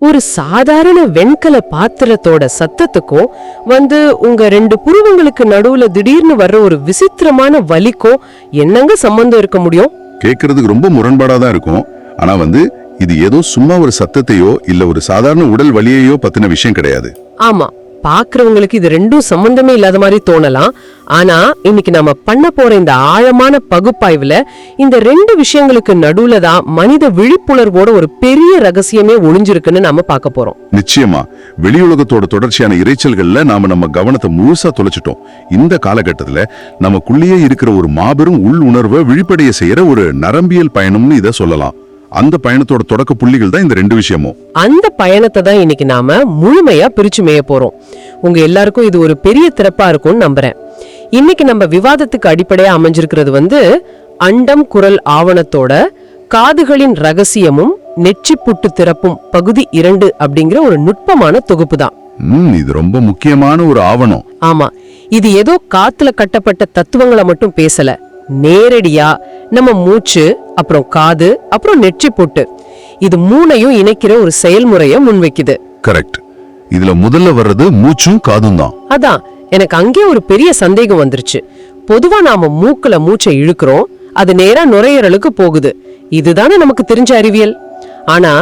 ஒரு சாதாரண வெண்கல பாத்திரத்தோட சத்தத்துக்கும் உங்க ரெண்டு புருவங்களுக்கு நடுவுல திடீர்னு வர்ற ஒரு விசித்திரமான வலிக்கும் என்னங்க சம்பந்தம் இருக்க முடியும்? கேட்கறதுக்கு ரொம்ப முரண்பாடாதான் இருக்கும். ஆனா இது ஏதோ சும்மா ஒரு சத்தத்தையோ இல்ல ஒரு சாதாரண உடல் வலியையோ பத்தின விஷயம் கிடையாது. ஆமா, பாக்குறவங்களுக்கு இது ரெண்டும் சம்பந்தமே இல்லாத மாதிரி தோணலாம். ஆனா இன்னைக்கு நம்ம பண்ண போற இந்த ஆழமான பகுப்பாய்வுல இந்த ரெண்டு விஷயங்களுக்கு நடுவுல தான் மனித விழிப்புணர்வோட ஒரு பெரிய ரகசியமே ஒளிஞ்சிருக்குன்னு நாம பார்க்க போறோம். நிச்சயமா வெளியுலகத்தோட தொடர்ச்சியான இறைச்சல்கள்ல நாம நம்ம கவனத்தை முழுசா தொலைச்சிட்டோம். இந்த காலகட்டத்துல நமக்குள்ளேயே இருக்கிற ஒரு மாபெரும் உள் உணர்வை விழிப்படைய செய்யற ஒரு நரம்பியல் பயணம்னு இதை சொல்லலாம். அந்த பயணத்தோட தொடக்க புள்ளிகள் தான் இந்த ரெண்டு விஷயமும். அந்த பயணத்தை தான் இன்னைக்கு நாம முழுமையா பிரிச்சு மேய போறோம். உங்க எல்லாருக்கும் இது ஒரு பெரிய திறப்பா இருக்கும்னு நம்புறேன். இன்னைக்கு நம்ம விவாதத்துக்கு அடிப்படையா அமைஞ்சிருக்கிறது அண்டம் குரல் ஆவணத்தோட காதுகளின் ரகசியமும் நெற்றிப்புட்டு திறப்பும் பகுதி 2 அப்படிங்கிற ஒரு நுட்பமான தொகுப்பு தான். இது ரொம்ப முக்கியமான ஒரு ஆவணம். ஆமா, இது ஏதோ காத்துல கட்டப்பட்ட தத்துவங்களை மட்டும் பேசல. நேரடியா நம்ம மூச்சு, அப்புறம் காது, அப்புறம் நெற்றி போட்டு இது மூணையும் இணைக்கிற ஒரு செயல்முறைய முன்வைக்குது. கரெக்ட். இதுல முதல்ல வர்றது மூச்சும் காதும் தான். அதான் எனக்கு அங்கே ஒரு பெரிய சந்தேகம் வந்துருச்சு. பொதுவா நாம மூக்குல மூச்சை இழுக்கிறோம், அது நேரா நுரையீரலுக்கு போகுது. இதுதானே நமக்கு தெரிஞ்ச அறிவியல். ஆனா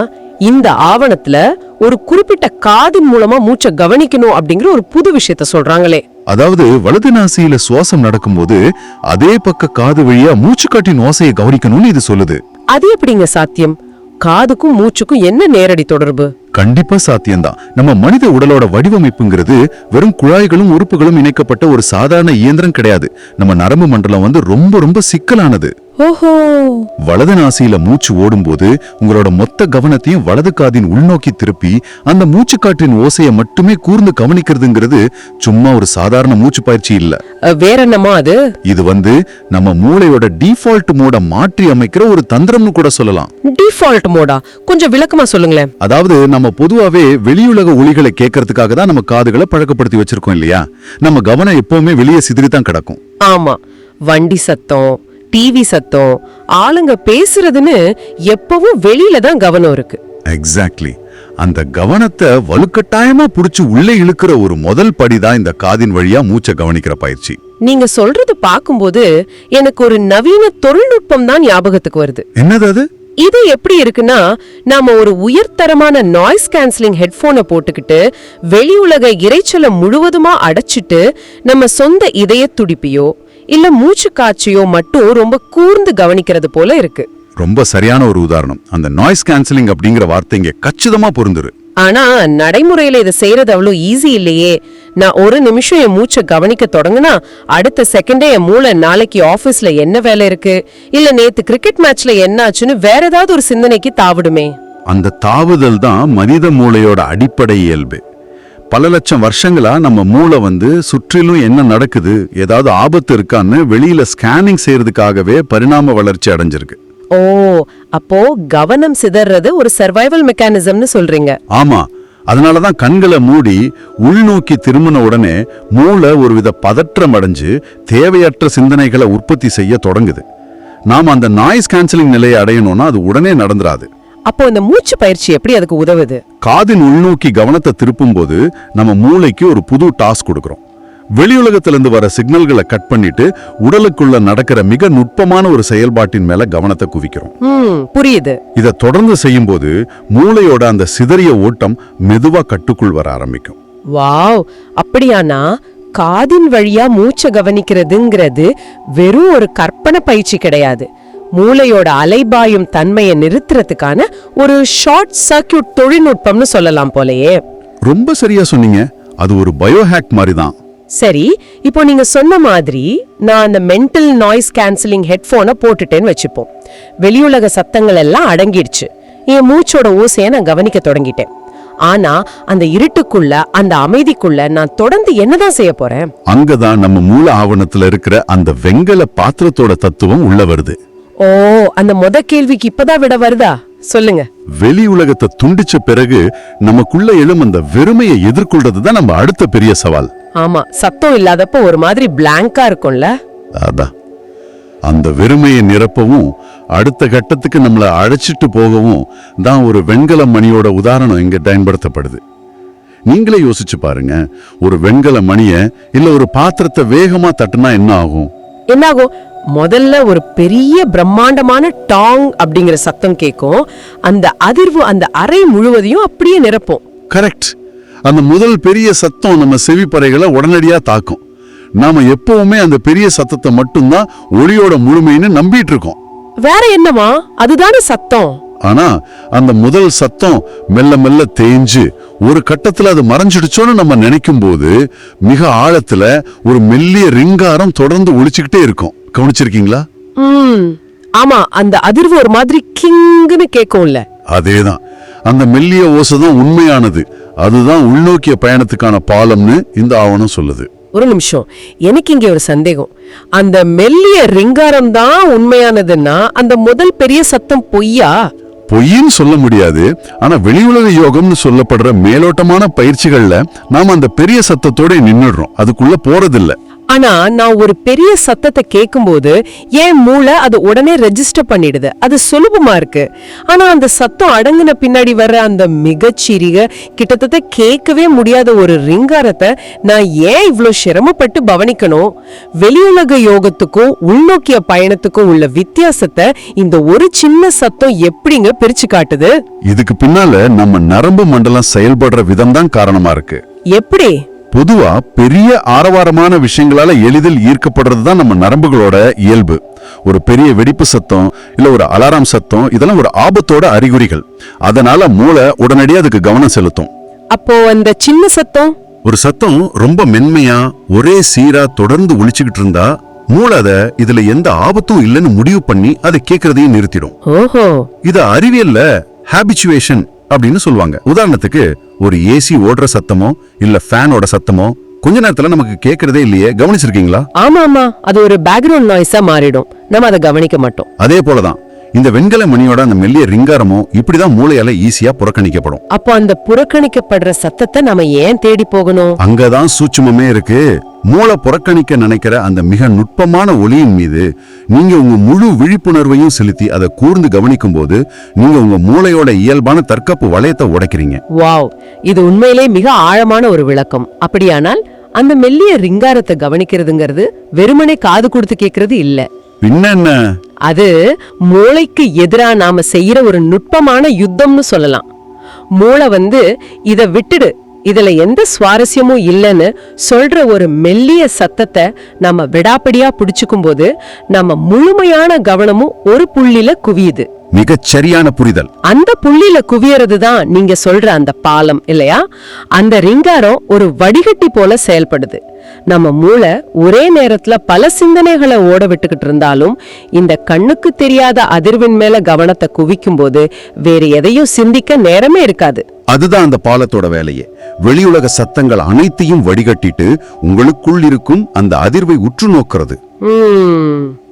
இந்த ஆவணத்துல ஒரு குறிப்பிட்ட காதின் மூலமா மூச்சை கவனிக்கணும் அப்படிங்கிற ஒரு புது விஷயத்த சொல்றாங்களே. அதாவது வலது நாசியில சுவாசம் நடக்கும்போது அதே பக்க காது வழியா மூச்சு காட்டின் ஓசையை கவனிக்கணும்னு இது சொல்லுது. அது எப்படிங்க சாத்தியம்? காதுக்கும் மூச்சுக்கும் என்ன நேரடி தொடர்பு? கண்டிப்பா சாத்தியம்தான். நம்ம மனித உடலோட வடிவமைப்புங்கிறது வெறும் குழாய்களும் உறுப்புகளும் இணைக்கப்பட்ட ஒரு சாதாரண இயந்திரம் கிடையாது. நம்ம நரம்பு மண்டலம் ரொம்ப ரொம்ப சிக்கலானது. ஓஹோ. வலது நாசியில மூச்சு ஓடும்போது உங்களோட மொத்த கவனத்தையும் வலது காதின் உள்நோக்கி திருப்பி அந்த மூச்சு காற்றின் ஓசையை மட்டுமே கூர்ந்து கவனிக்கிறதுங்கிறது சும்மா ஒரு சாதாரண மூச்சு பயிற்சி இல்ல. வேற என்னமா அது? இது நம்ம மூளையோட டிஃபால்ட் மோட மாற்றி அமைக்கிற ஒரு தந்திரம்னு கூட சொல்லலாம். டிஃபால்ட் மோடா? கொஞ்சம் விளக்கமா சொல்லுங்களேன். அதாவது நம்ம பொதுவாவே வெளியுலக ஒலிகளை கேட்கறதுக்காக தான் நம்ம காதுகளை பழக்கப்படுத்தி வச்சிருக்கோம் இல்லையா? நம்ம கவனம் எப்பவுமே வெளியே சிதறித்தான் கிடக்கும். ஆமா, வண்டி சத்தம், டிவி சத்தம், ஆளுங்க பேசுறதுன்னு எப்பவும் வெளியில தான் கவனம் இருக்கு. எக்ஸாக்ட்லி. அந்த கவனத்தை வலுக்கட்டாயமா புடிச்சு உள்ளே இழுக்கிற ஒரு முதல் படிதான் இந்த காதின் வழியா மூச்சை கவனிக்கிற பயிற்சி. நீங்க சொல்றது பாக்கும்போது எனக்கு ஒரு நவீன தொழில்நுட்பம் தான் ஞாபகத்துக்கு வருது. என்னது அது? இது எப்படி இருக்குன்னா, நாம ஒரு உயர்தரமான நாய்ஸ் கேன்சலிங் ஹெட்போனை போட்டுக்கிட்டு வெளி உலக இரைச்சலை முழுவதுமா அடைச்சிட்டு நம்ம சொந்த இதய துடிப்பையோ இல்ல மூச்சு காட்சியோ மட்டும் ரொம்ப கூர்ந்து கவனிக்கிறது போல இருக்கு. ரொம்ப சரியான ஒரு உதாரணம். அந்த நாய்ஸ் கேன்சலிங் அப்படிங்கிற வார்த்தை இங்க கச்சிதமா பொருந்துரு. ஆனா நடைமுறையில இதை செய்யறது அவ்வளவு ஈஸி இல்லையே. நான் ஒரு நிமிஷம் என் மூச்சை கவனிக்க தொடங்குனா அடுத்த செகண்டே என் மூளை நாளைக்கு ஆபீஸ்ல என்ன வேலை இருக்கு, இல்ல நேத்து கிரிக்கெட் மேட்ச்ல என்ன ஆச்சுன்னு வேற ஏதாவது ஒரு சிந்தனைக்கு தாவிடுமே. அந்த தாவுதல் தான் மனித மூளையோட அடிப்படை இயல்பு. பல லட்சம் வருஷங்களா நம்ம மூளை சுற்றிலும் என்ன நடக்குது, ஏதாவது ஆபத்து இருக்கான்னு வெளியில ஸ்கேனிங் செய்யறதுக்காகவே பரிணாம வளர்ச்சி அடைஞ்சிருக்கு. ஓ, அப்போ கவனம் சிதறது ஒரு சர்வைவல் மெக்கானிசம்னு சொல்றீங்க? ஆமா. அதனாலதான் கண்களை மூடி உள்நோக்கி திரும்பின உடனே மூளை ஒருவித பதற்றம் அடைஞ்சு தேவையற்ற சிந்தனைகளை உற்பத்தி செய்ய தொடங்குது. நாம அந்த நாய்ஸ் கேன்சலிங் நிலையை அடையணும்னா அது உடனே நடந்துராது. அப்போ இந்த மூச்சு பயிற்சி எப்படி அதுக்கு உதவுது? காதின் உள்நோக்கி கவனத்தை திருப்பும் போது நம்ம மூளைக்கு ஒரு புது டாஸ்க் கொடுக்கிறோம். வெளியுலகத்திலிருந்து வர சிக்னல்களை கட் பண்ணிட்டு உடலுக்குள்ள நடக்கிற மிக நுட்பமான ஒரு செயல்பாட்டின் மேல கவனத்தை குவிக்கிறோம். புரியுது. இதை தொடர்ந்து செய்யும் போது மூளையோட அந்த சிதறிய ஓட்டம் மெதுவா கட்டுக்குள் வர ஆரம்பிக்கும். வாவ், அப்படியானா காதின் வழியா மூச்சை கவனிக்கிறதுங்கிறது வெறும் ஒரு கற்பனை பயிற்சி கிடையாது. மூளையோட அலைபாயும் தன்மையை நிறுத்துறதுக்கான ஒரு ஷார்ட் சர்க்கியூட் தொழில்நுட்பம்னு சொல்லலாம் போலயே. ரொம்ப சரியா சொன்னீங்க. அது ஒரு பயோஹேக் மாதிரி தான். சரி, இப்போ நீங்க சொன்ன மாதிரி நான் அந்த மென்டல் நாய்ஸ் கேன்சலிங் ஹெட்போனை போட்டுட்டேன்னு வச்சுப்போம். வெளியுலக சத்தங்கள் எல்லாம் அடங்கிடுச்சு. என் மூச்சோட ஓசையை நான் கவனிக்க தொடங்கிட்டேன். ஆனா அந்த இருட்டுக்குள்ள, அந்த அமைதிக்குள்ள நான் தொடர்ந்து என்னதான் செய்ய போறேன்? அங்கதான் நம்ம மூல ஆவணத்துல இருக்கிற அந்த வெங்கல பாத்திரத்தோட தத்துவம் உள்ள வருது. ஓ, அந்த முத கேள்விக்கு இப்பதான் விட வருதா? சொல்லுங்க. வெளி உலகத்தை துண்டிச்ச பிறகு நமக்குள்ள எழும் அந்த வெறுமையை எதிர்கொள்றதுதான் நம்ம அடுத்த பெரிய சவால். ஆமா, சத்தம் இல்லாதப்ப ஒரு மாதிரி பிளாங்கா இருக்கும்ல. அதான் அந்த வெறுமையை நிரப்பவும் அடுத்த கட்டத்துக்கு நம்மளை அழைச்சிட்டு போகவும் தான் ஒரு வெண்கல மணியோட உதாரணம் இங்க பயன்படுத்தப்படுது. நீங்களே யோசிச்சு பாருங்க, ஒரு வெண்கல மணிய இல்ல ஒரு பாத்திரத்தை வேகமா தட்டுனா என்ன ஆகும்? என்னாகும்? முதல்ல ஒரு பெரிய பிரம்மாண்டமான டாங் அப்படிங்கிற சத்தம் கேட்கும். அந்த அதிர்வு அந்த அறை முழுவதையும் அப்படியே நிரப்பும். கரெக்ட். அந்த முதல் பெரிய சத்தம் நம்ம செவிப்பறைகளை உடனடியா தாக்கும். நாம எப்பவுமே அந்த பெரிய சத்தத்தை மட்டும்தான் ஒளியோட முழுமைன்னு நம்பிட்டு இருக்கோம். வேற என்னமா? அதுதானே சத்தம். ஆனா அந்த முதல் சத்தம் மெல்ல மெல்ல தேஞ்சு ஒரு கட்டத்துல அது மறைஞ்சிடுச்சோன்னு நம்ம நினைக்கும் போது மிக ஆழத்துல ஒரு மெல்லிய ரிங்காரம் தொடர்ந்து ஒலிச்சுக்கிட்டே இருக்கும். கவனிச்சிருக்கீங்களா? ஆமா, அந்த அதிர்வு ஒரு மாதிரி கிங்னு கேக்கும்ல. அதேதான். அந்த மெல்லிய ஓசைதான் உண்மையானது. அதுதான் உள்நோக்கிய பயணத்துக்கான பாலம்னு இந்த ஆவணம் சொல்லுது. ஒரு நிமிஷம், எனக்கு இங்க ஒரு சந்தேகம். அந்த மெல்லிய ரிங்காரம் தான் உண்மையானதுன்னா அந்த முதல் பெரிய சத்தம் பொய்யா? பொய்ன்னு சொல்ல முடியாது. ஆனா வெளியுலக யோகம்னு சொல்லப்படுற மேலோட்டமான பயிற்சிகள்ல நாம அந்த பெரிய சத்தத்தோட நின்னுடுறோம், அதுக்குள்ள போறதில்ல. ஆனா நான் ஒரு பெரிய சத்தத்தை கேட்கும்போது என் மூளை அது உடனே ரெஜிஸ்டர் பண்ணிடுது, அது சுலபமா இருக்கு. ஆனா அந்த சத்தம் அடங்குன பின்னாடி வர்ற அந்த மிகச்சிறிய கிட்டத்தட்ட கேட்கவே முடியாத ஒரு ரிங்காரத்தை நான் ஏன் இவ்ளோ சிரமப்பட்டு கவனிக்கணும்? வெளியுலக யோகத்துக்கும் உள்நோக்கிய பயணத்துக்கும் உள்ள வித்தியாசத்தை இந்த ஒரு சின்ன சத்தம் எப்படிங்க பிரிச்சு காட்டுது? இதுக்கு பின்னால நம்ம நரம்பு மண்டலம் செயல்படுற விதம் தான் காரணமா இருக்கு. எப்படி? பொதுவா பெரிய ஆரவாரமான விஷயங்களால எளிதில் ஈர்க்கப்படுறது தான் நம்ம நரம்புகளோட இயல்பு. ஒரு பெரிய வெடிப்பு சத்தம் இல்ல ஒரு அலாரம் சத்தம் இதெல்லாம் ஒரு ஆபத்தோட அறிகுறிகள். அதனால மூளை உடனடியாக அதுக்கு கவனம் செலுத்தும். அப்போ அந்த சின்ன சத்தம்? ஒரு சத்தம் ரொம்ப மென்மையா ஒரே சீரா தொடர்ந்து ஒலிச்சுக்கிட்டு இருந்தா மூளை அத இதுல எந்த ஆபத்தும் இல்லைன்னு முடிவு பண்ணி அதை கேட்கறதையும் நிறுத்திடும். ஓஹோ. இது அறிவியல்ல ஹாபிச்சுவேஷன் அப்படின்னு சொல்லுவாங்க. உதாரணத்துக்கு ஒரு ஏசி ஓடுற சத்தமோ இல்ல ஃபேனோட சத்தமோ கொஞ்ச நேரத்துல நமக்கு கேட்கறதே இல்லையே, கவனிச்சிருக்கீங்களா? ஆமா, அது ஒரு பேக்ரவுண்ட் நாய்ஸா மாறிடும், நம்ம அதை கவனிக்க மாட்டோம். அதே போலதான் இந்த வெண்கல மணியோட அந்த மெல்லிய ரிங்காரமும் இப்படிதான் மூளையால ஈஸியா புறக்கணிக்கப்படும். அப்போ அந்த புறக்கணிக்கப்படுற சத்தத்தை நாம ஏன் தேடி போகணும்? அங்கதான் சூட்சுமமே இருக்கு. மூளை புறக்கணிக்க நினைக்கிற அந்த மிக நுட்பமான ஒலியின் மீது நீங்க உங்க முழு விழிப்புணர்வையும் செலுத்தி அதை கூர்ந்து கவனிக்கும் போது நீங்க உங்க மூளையோட இயல்பான தற்காப்பு வளையத்தை உடைக்கிறீங்க. வாவ், இது உண்மையிலே மிக ஆழமான ஒரு விளக்கம். அப்படியானால் அந்த மெல்லிய ரிங்காரத்தை கவனிக்கிறதுங்கிறது வெறுமனே காது கொடுத்து கேட்கறது இல்ல. பின்ன அது மூளைக்கு எதிரா நாம செய்யற ஒரு நுட்பமான யுத்தம்னு சொல்லலாம். மூளை இத விட்டுடு, இதுல எந்த சுவாரஸ்யமும் இல்லைன்னு சொல்ற ஒரு மெல்லிய சத்தத்தை நம்ம விடாப்படியா பிடிச்சுக்கும் போது நம்ம முழுமையான கவனமும் ஒரு புள்ளில குவியுது. மிகச் சரியான புரிதல். அந்த புள்ளில குவியறது தான் நீங்க சொல்ற அந்த பாலம் இல்லையா? அந்த ரிங்காரம் ஒரு வடிகட்டி போல செயல்படுது. நம்ம மூளை ஒரே நேரத்துல பல சிந்தனைகளை ஓட விட்டுக்கிட்டு இருந்தாலும் இந்த கண்ணுக்கு தெரியாத அதிர்வின் மேல கவனத்தை குவிக்கும் போது வேற எதையும் சிந்திக்க நேரமே இருக்காது. அதுதான் அந்த பாலத்தோட வேலையே. வெளியுலக சத்தங்கள் அனைத்தையும் வடிகட்டிட்டு உங்களுக்குள் இருக்கும் அந்த அதிர்வை உற்று நோக்கிறது.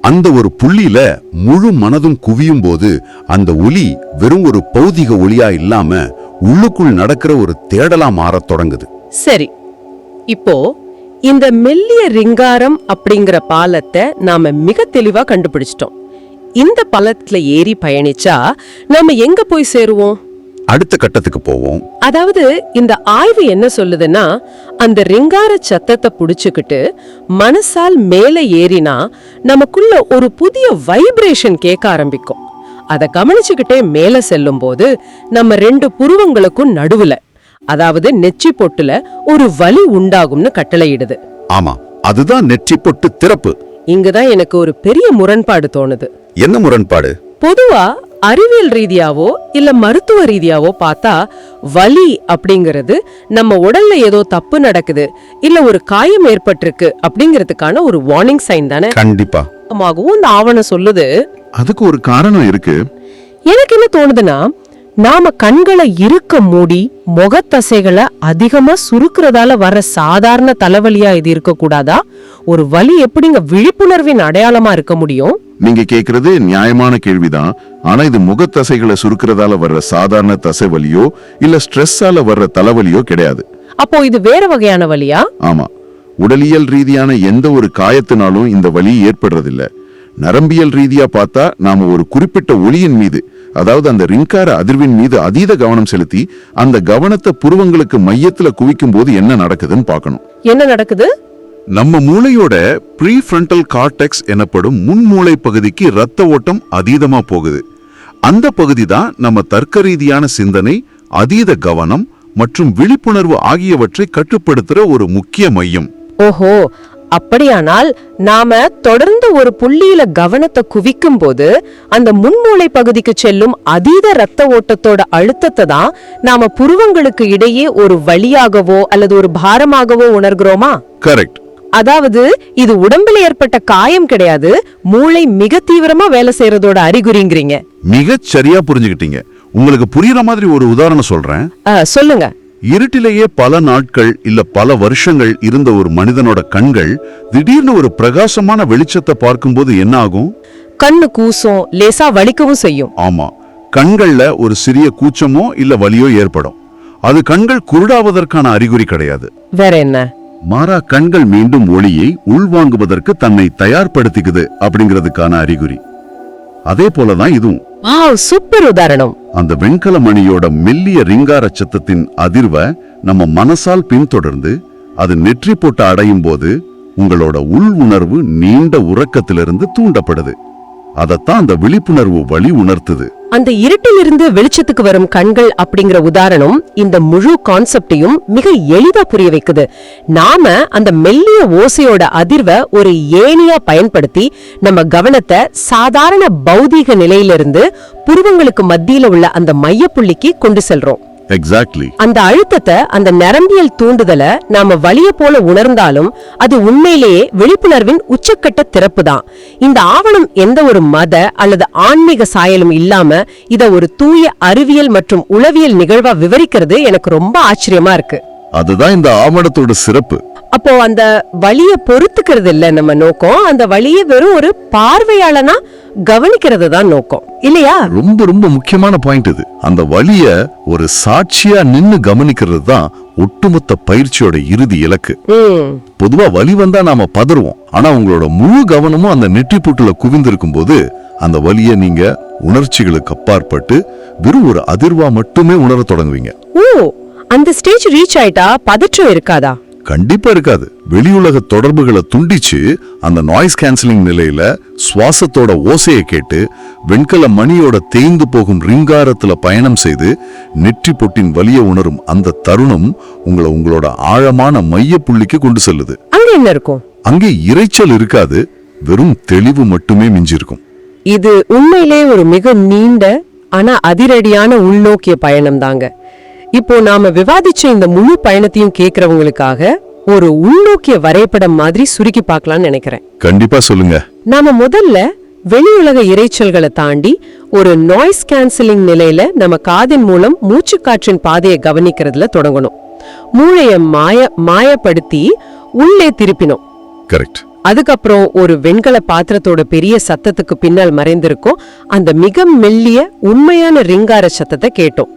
அந்த ஒரு புள்ளியில முழு மனதும் குவியும் போது அந்த ஒலி வெறும் ஒரு பௌதிக ஒலியா இல்லாம உள்ளுக்குள் நடக்கிற ஒரு தேடலா மாறத் தொடங்குது. சரி, இப்போ இந்த மெல்லிய ரிங்காரம் அப்படிங்கிற பாலத்தை நாம மிக தெளிவா கண்டுபிடிச்சிட்டோம். இந்த பாலத்துல ஏறி பயணிச்சா நாம எங்க போய் சேருவோம்? அடுத்த கட்டத்துக்கு போவோம். அதாவது இந்த ஆய்வு என்ன சொல்லுதுன்னா, அந்த ரிங்கார சத்தத்தை புடிச்சுக்கிட்டு மனசால் மேல ஏறினா நமக்குள்ள ஒரு புதிய வைப்ரேஷன் கேட்க ஆரம்பிக்கும். அதை கவனிச்சுக்கிட்டே மேல செல்லும் போது நம்ம ரெண்டு புருவங்களுக்கும் நடுவுல, அதாவது நெற்றி பொட்டுல ஒரு வலி உண்டாகும்னு கட்டளையிடுது. ஆமா, அதுதான் நெற்றி பொட்டு திறப்பு. இங்கதான் எனக்கு ஒரு பெரிய முரண்பாடு தோணுது. என்ன முரண்பாடு? பொதுவா அறிவியல் ரீதியாவோ இல்ல மருத்துவ ரீதியாவோ பார்த்தா வலி அப்படிங்கிறது நம்ம உடல்ல ஏதோ தப்பு நடக்குது இல்ல ஒரு காயம் ஏற்பட்டிருக்கு அப்படிங்கிறதுக்கான ஒரு வார்னிங் சைன் தானே? கண்டிப்பா. இந்த ஆவணம் சொல்லுது. அதுக்கு ஒரு காரணம் இருக்கு. எனக்கு என்ன தோணுதுன்னா, நாம கண்களை இருக்க மூடி முகத்தசைகளை அதிகமா சுருக்குறதால வர சாதாரண தலைவலியா இது இருக்க கூடாதா? ஒரு வலி எப்படிங்க விழிப்புணர்வின் அடையாளமா இருக்க முடியும்? நீங்க கேக்குறது நியாயமான கேள்விதான். ஆனா இது முகத்தசைகளை சுருக்குறதால வர்ற சாதாரண தசை வலியோ இல்ல ஸ்ட்ரெஸ்ஸால வர்ற தலைவலியோ கிடையாது. அப்போ இது வேற வகையான வலியா? ஆமா, உடலியல் ரீதியான எந்த ஒரு காயத்தினாலும் இந்த வலி ஏற்படுறதில்ல. நரம்பியல் ரீதியா பார்த்தா நாம ஒரு குறிப்பிட்ட ஒளியின் மீது, அதாவது அந்த ரிங்கார அதிர்வின் மீது அதீத கவனம் செலுத்தி அந்த கவனத்தை புருவங்களுக்கு மையத்துல குவிக்கும் போது என்ன நடக்குதுன்னு பார்க்கணும். என்ன நடக்குது? நம்ம மூளையோட ப்ரீஃப்ரண்டல் கார்டெக்ஸ் எனப்படும் முன்மூளை பகுதிக்கு ரத்த ஓட்டம் அதீதமா போகுது. அந்த பகுதி தான் நம்ம தர்க்க ரீதியான சிந்தனை, அதீத கவனம் மற்றும் விழிப்புணர்வு ஆகியவற்றை கட்டுப்படுத்துற ஒரு முக்கிய மையம். ஓஹோ, அப்படியானால் நாம தொடர்ந்து ஒரு புள்ளியில கவனத்தை குவிக்கும் போது அந்த முன்மூளை பகுதிக்கு செல்லும் அதீத ரத்த ஓட்டத்தோட அழுத்தத்தை தான் நாம புருவங்களுக்கு இடையே ஒரு வலியாகவோ அல்லது ஒரு பாரமாகவோ உணர்கிறோமா? கரெக்ட். அதாவது இது உடம்புல ஏற்பட்ட காயம் கிடையாது, மூளை மிக தீவிரமா வேலை செய்யறதோட அறிகுறிங்கிறீங்க. மிகச் சரியா புரிஞ்சுக்கிட்டீங்க. உங்களுக்கு புரியுற மாதிரி ஒரு உதாரணம் சொல்றேன். சொல்லுங்க. இருட்டிலேயே பல நாட்கள் இல்ல பல வருஷங்கள் இருந்த ஒரு மனிதனோட கண்கள் திடீர்னு ஒரு பிரகாசமான வெளிச்சத்தை பார்க்கும்போது என்ன ஆகும்? கண்ணு கூசும், லேசா வலிக்கவும் செய்யும். ஆமா, கண்கள்ல ஒரு சிறிய கூச்சமோ இல்ல வலியோ ஏற்படும். அது கண்கள் குருடாவதற்கான அறிகுறி கிடையாது. வேற என்ன? மாறா கண்கள் மீண்டும் ஒளியை உள்வாங்குவதற்கு தன்னை தயார்படுத்திக்குது அப்படிங்கிறதுக்கான அறிகுறி. அதே போலதான் இதுவும். சூப்பர் உதாரணம். அந்த வெண்கல மணியோட மெல்லிய ரிங்கார சத்தத்தின் அதிர்வை நம்ம மனசால் பின்தொடர்ந்து அது நெற்றி போட்டு அடையும் போது உங்களோட உள் உணர்வு நீண்ட உறக்கத்திலிருந்து தூண்டப்படுது. அதத்தான் அந்த விழிப்புணர்வு வழி உணர்த்துது. அந்த இருட்டிலிருந்து வெளிச்சத்துக்கு வரும் கண்கள் அப்படிங்கிற உதாரணம் இந்த முழு கான்செப்டையும் மிக எளிதா புரிய வைக்குது. நாம அந்த மெல்லிய ஓசையோட அதிர்வை ஒரு ஏணியா பயன்படுத்தி நம்ம கவனத்தை சாதாரண பௌதீக நிலையிலிருந்து புருவங்களுக்கு மத்தியில உள்ள அந்த மையப்புள்ளிக்கு கொண்டு செல்றோம். எக்ஸாக்ட்லி. அந்த அழுத்தத்தை, அந்த நரம்பியல் தூண்டுதலை நாம வலிய போல உணர்ந்தாலும் அது உண்மையிலேயே விழிப்புணர்வின் உச்சக்கட்ட திறப்பு தான். இந்த ஆவணம் எந்த ஒரு மத அல்லது ஆன்மீக சாயலும் இல்லாம இத ஒரு தூய அறிவியல் மற்றும் உளவியல் நிகழ்வா விவரிக்கிறது எனக்கு ரொம்ப ஆச்சரியமா இருக்கு. அதுதான் இந்த ஆவணத்தோட சிறப்பு. அப்போ அந்த வலிய பொறுத்துக்கிறது இல்ல நம்ம நோக்கம், அந்த வலிய வெறும் ஒரு பார்வையாளனா கவனிக்கிறது தான் நோக்கம், இல்லையா? ரொம்ப ரொம்ப முக்கியமான பாயிண்ட் இது. அந்த வலிய ஒரு சாட்சியா நின்னு கவனிக்கிறது தான் ஒட்டுமொத்த பயிற்சியோட இறுதி இலக்கு. பொதுவா வலி வந்தா நாம பதறுவோம். ஆனா உங்களோட முழு கவனமும் அந்த நெற்றி புட்டுல குவிந்திருக்கும் போது அந்த வலிய நீங்க உணர்ச்சிகளுக்கு அப்பாற்பட்டு வெறும் ஒரு அதிர்வா மட்டுமே உணர தொடங்குவீங்க. அந்த ஸ்டேஜ் ரீச் ஆயிட்டா பதற்றம் இருக்காதா? கண்டிப்பா இருக்காது. வெளியுலக தொடர்புகளை துண்டிச்சு அந்த நாய்ஸ் கேன்சலிங் நிலையில சுவாசத்தோட ஓசையை கேட்டு வெண்கல மணியோட தேய்ந்து போகும் ரிங்காரத்துல பயணம் செய்து நெற்றி பொட்டின் வலிய உணரும் அந்த தருணம் உங்களை உங்களோட ஆழமான மைய புள்ளிக்கு கொண்டு செல்லுது. அங்க என்ன இருக்கும்? அங்கே இரைச்சல் இருக்காது, வெறும் தெளிவு மட்டுமே மிஞ்சிருக்கும். இது உண்மையிலே ஒரு மிக நீண்ட ஆனா அதிரடியான உள்நோக்கிய பயணம் தாங்க. இப்போ நாம விவாதிச்ச இந்த முழு பயணத்தையும் கேக்குறவங்களுக்காக ஒரு உள்நோக்கிய வரைபடம் மாதிரி சுருக்கி பார்க்கலாம்னு நினைக்கிறேன். கண்டிப்பா சொல்லுங்க. நாம முதல்ல வெளி உலக இரைச்சல்களை தாண்டி ஒரு நாய்ஸ் கேன்சலிங் நிலையில நம்ம காதின் மூலம் மூச்சு காற்றின் பாதையை கவனிக்கிறதுல தொடங்கணும். மூளைய மாயப்படுத்தி உள்ளே திருப்பினோம். கரெக்ட். அதுக்கப்புறம் ஒரு வெண்கல பாத்திரத்தோட பெரிய சத்தத்துக்கு பின்னால் மறைந்திருக்கும் அந்த மிக மெல்லிய உண்மையான ரிங்கார சத்தத்தை கேட்டோம்.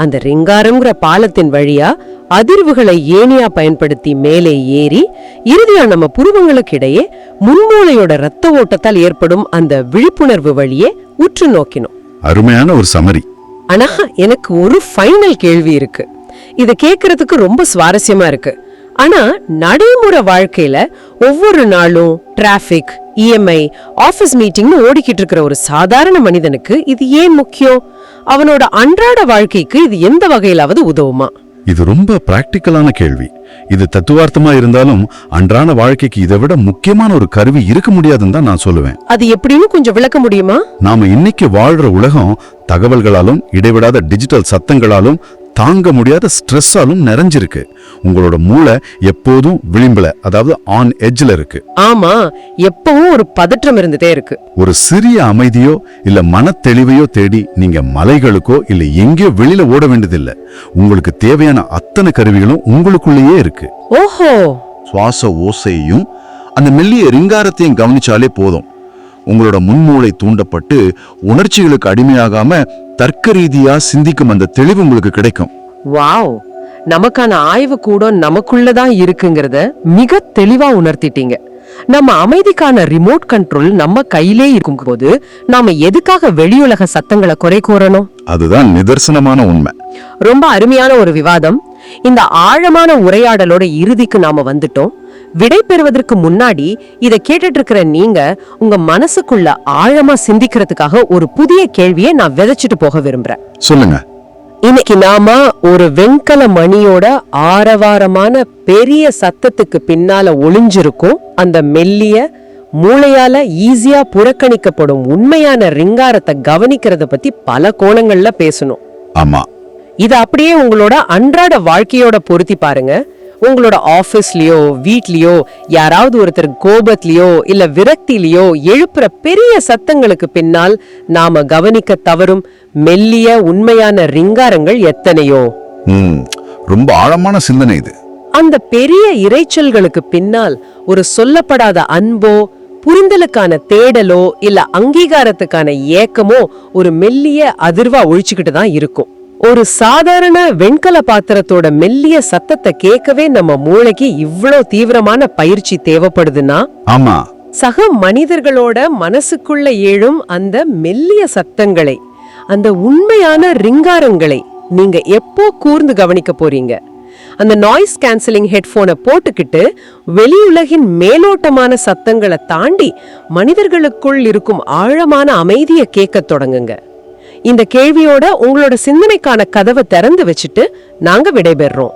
அந்த ரிங்காரம்ங்கிற பாலத்தின் வழியா அதிர்வுகளை ஏணியா பயன்படுத்தி மேலே ஏறி இறுதியா நம்ம புருவங்களுக்கு இடையே முன்மூளையோட ரத்த ஓட்டத்தால் ஏற்படும் அந்த விழிப்புணர்வு வழியே உற்று நோக்கினோம். அருமையான ஒரு சமரி. ஆனா எனக்கு ஒரு ஃபைனல் கேள்வி இருக்கு. இத கேக்குறதுக்கு ரொம்ப சுவாரஸ்யமா இருக்கு. ஆனா நடைமுறை வாழ்க்கையில ஒவ்வொரு நாளும் டிராபிக், இஎம்ஐ, ஆபீஸ் மீட்டிங்னு ஓடிக்கிட்டு இருக்கிற ஒரு சாதாரண மனிதனுக்கு இது ஏன் முக்கியம்? அவனோட அன்றாட வாழ்க்கைக்கு இது எந்த வகையிலாவது உதவுமா? இது ரொம்ப பிராக்டிக்கலான கேள்வி. இது தத்துவார்த்தமா இருந்தாலும் அன்றாட வாழ்க்கைக்கு இதை விட முக்கியமான ஒரு கருவி இருக்க முடியாதுன்னு தான் நான் சொல்லுவேன். அது எப்படின்னு கொஞ்சம் விளக்க முடியுமா? நாம இன்னைக்கு வாழ்ற உலகம் தகவல்களாலும் இடைவிடாத டிஜிட்டல் சத்தங்களாலும் தாங்க முடியாத ஸ்ட்ரெஸ்ஸாலும் நிறைஞ்சிருக்கு. உங்களோட மூளை எப்போதும் விளிம்புல, அதாவது ஆன் எட்ஜ்ல இருக்கு. ஆமா, எப்பவும் ஒரு பதற்றம் இருந்துட்டே இருக்கு. ஒரு சிறிய அமைதியோ இல்ல மன தெளிவையோ தேடி நீங்க மலைகளுக்கோ இல்ல எங்கேயோ வெளியில ஓட வேண்டியதில்லை. உங்களுக்கு தேவையான அத்தனை கருவிகளும் உங்களுக்குள்ளேயே இருக்கு. ஓஹோ. சுவாச ஓசையையும் அந்த மெல்லிய ரிங்காரத்தையும் கவனிச்சாலே போதும். உங்களோட முன்மூளை தூண்டப்பட்டு உணர்ச்சிகளுக்கு அடிமையாகாம தர்க்க ரீதியா சிந்திக்கும் அந்த தெளிவு உங்களுக்கு கிடைக்கும். வாவ், நமக்கான ஆய்வு கூட நமக்குள்ளதான் இருக்குங்கிறத மிக தெளிவா உணர்த்திட்டீங்க. நம்ம அமைதிக்கான ரிமோட் கண்ட்ரோல் நம்ம கையிலே இருக்கும்போது நாம எதுக்காக வெளியுலக சத்தங்களை குறை கூறணும்? அதுதான் நிதர்சனமான உண்மை. ரொம்ப அருமையான ஒரு விவாதம். இந்த ஆழமான உரையாடலோட இறுதிக்கு நாம வந்துட்டோம். விடை பெறுவதற்கு முன்னாடி இதை கேட்டுட்டு இருக்கிற நீங்க உங்க மனசுக்குள்ள ஆழமா சிந்திக்கிறதுக்காக ஒரு புதிய கேள்வியை நான் விதைச்சிட்டு போக விரும்புறேன். சொல்லுங்க. இன்னைக்கு நாம ஒரு வெண்கல மணியோட ஆரவாரமான பெரிய சத்தத்துக்கு பின்னால ஒளிஞ்சிருக்கும் அந்த மெல்லிய மூளையால ஈஸியா புறக்கணிக்கப்படும் உண்மையான ரிங்காரத்தை கவனிக்கிறத பத்தி பல கோணங்கள்ல பேசணும். ஆமா, இத அப்படியே உங்களோட அன்றாட வாழ்க்கையோட பொருத்தி பாருங்க. உங்களோட ஆபீஸ்லயோ வீட்லயோ யாராவது ஒருத்தர் கோபத்திலயோ இல்ல விரக்தியிலயோ எழுப்புற பெரிய சத்தங்களுக்கு பின்னால் நாம கவனிக்க தவறும் மெல்லிய உண்மையான ரிங்காரங்கள் எத்தனையோ. ரொம்ப ஆழமான சிந்தனை இது. அந்த பெரிய இரைச்சல்களுக்கு பின்னால் ஒரு சொல்லப்படாத அன்போ புரிதலுக்கான தேடலோ இல்ல அங்கீகாரத்துக்கான ஏக்கமோ ஒரு மெல்லிய அதிர்வா ஒழிச்சுக்கிட்டு தான் இருக்கும். ஒரு சாதாரண வெண்கல பாத்திரத்தோட மெல்லிய சத்தத்தை கேட்கவே நம்ம மூளைக்கு இவ்ளோ தீவிரமான பயிற்சி தேவைப்படுதுன்னா, ஆமா, சக மனிதர்களோட மனசுக்குள்ள எழும் அந்த மெல்லிய சத்தங்களை, அந்த உண்மையான ரிங்காரங்களை நீங்க எப்போ கூர்ந்து கவனிக்க போறீங்க? அந்த நாய்ஸ் கேன்சலிங் ஹெட்போனை போட்டுக்கிட்டு வெளியுலகின் மேலோட்டமான சத்தங்களை தாண்டி மனிதர்களுக்குள் இருக்கும் ஆழமான அமைதியை கேட்க தொடங்குங்க. இந்த கேள்வியோட உங்களோட சிந்தனைக்கான கதவை திறந்து வச்சுட்டு நாங்க விடைபெறுறோம்.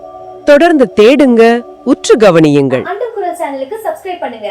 தொடர்ந்து தேடுங்க, உற்று கவனியுங்கள். அண்டம் குரல் சேனலுக்கு சப்ஸ்கிரைப் பண்ணுங்க.